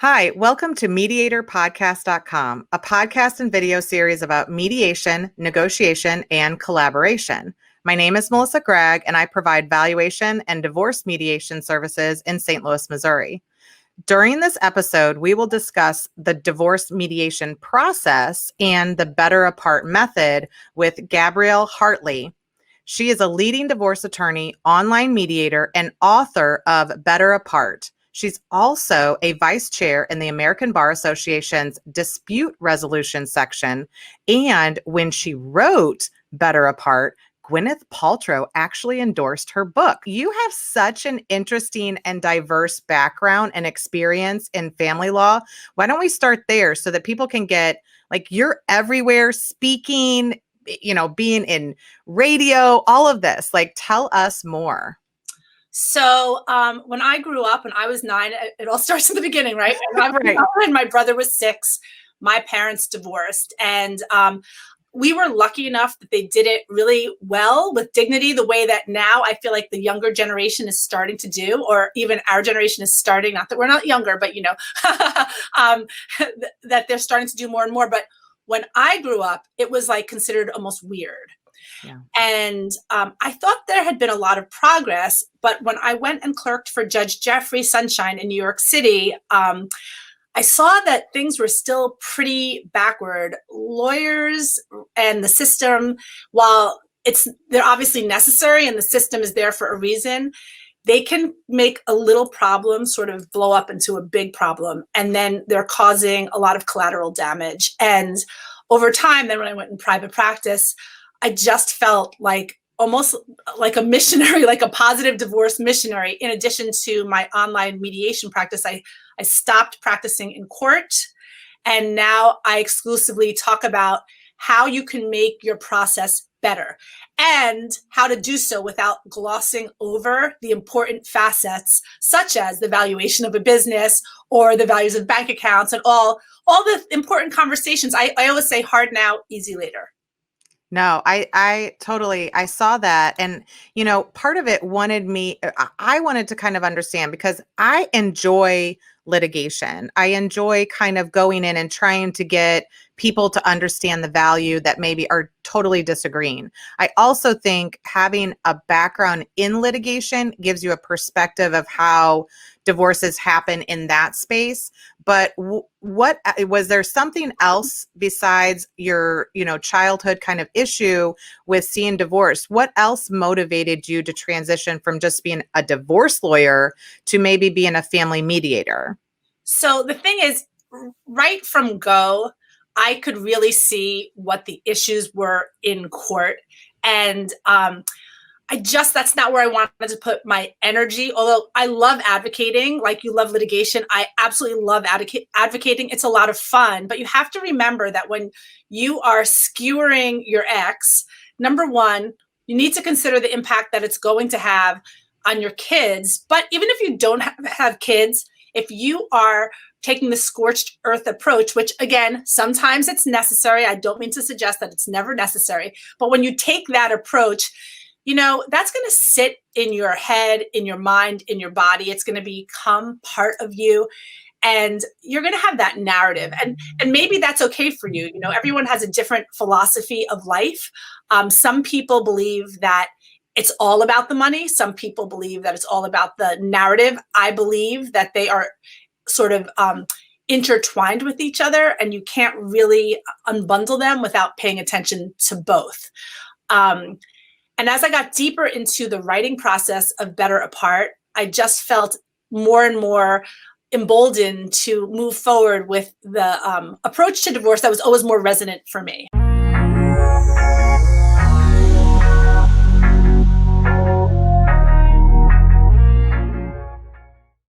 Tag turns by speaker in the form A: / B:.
A: Hi, welcome to MediatorPodcast.com, a podcast and video series about mediation, negotiation, and collaboration. My name is Melissa Gragg, and I provide valuation and divorce mediation services in St. Louis, Missouri. During this episode, we will discuss the divorce mediation process and the Better Apart method with Gabrielle Hartley. She is a leading divorce attorney, online mediator, and author of Better Apart. She's also a vice chair in the American Bar Association's dispute resolution section. And when she wrote Better Apart, Gwyneth Paltrow actually endorsed her book. You have such an interesting and diverse background and experience in family law. Why don't we start there so that people can get, like, you're everywhere speaking, being in radio, all of this. Like, tell us more.
B: So when I grew up, when I was 9, it all starts in the beginning, right? And my brother was 6. My parents divorced. And we were lucky enough that they did it really well with dignity, the way that now I feel like the younger generation is starting to do, or even our generation is starting, not that we're not younger, but, that they're starting to do more and more. But when I grew up, it was like considered almost weird. Yeah. And I thought there had been a lot of progress, but when I went and clerked for Judge Jeffrey Sunshine in New York City, I saw that things were still pretty backward. Lawyers and the system, while they're obviously necessary and the system is there for a reason, they can make a little problem sort of blow up into a big problem. And then they're causing a lot of collateral damage. And over time, then when I went in private practice, I just felt like almost like a missionary, like a positive divorce missionary. In addition to my online mediation practice, I stopped practicing in court. And now I exclusively talk about how you can make your process better and how to do so without glossing over the important facets, such as the valuation of a business or the values of bank accounts and all the important conversations. I always say hard now, easy later.
A: No, I totally, I saw that. And, part of it I wanted to kind of understand, because I enjoy litigation. I enjoy kind of going in and trying to get people to understand the value that maybe are totally disagreeing. I also think having a background in litigation gives you a perspective of how divorces happen in that space. But what was there something else besides your, childhood kind of issue with seeing divorce? What else motivated you to transition from just being a divorce lawyer to maybe being a family mediator?
B: So the thing is, right from go, I could really see what the issues were in court. And that's not where I wanted to put my energy. Although I love advocating, like you love litigation, I absolutely love advocating. It's a lot of fun, but you have to remember that when you are skewering your ex, number one, you need to consider the impact that it's going to have on your kids. But even if you don't have kids, if you are taking the scorched earth approach, which again, sometimes it's necessary. I don't mean to suggest that it's never necessary, but when you take that approach, that's going to sit in your head, in your mind, in your body. It's going to become part of you. And you're going to have that narrative. And maybe that's okay for you. Everyone has a different philosophy of life. Some people believe that it's all about the money. Some people believe that it's all about the narrative. I believe that they are sort of intertwined with each other, and you can't really unbundle them without paying attention to both. And as I got deeper into the writing process of Better Apart, I just felt more and more emboldened to move forward with the approach to divorce that was always more resonant for me.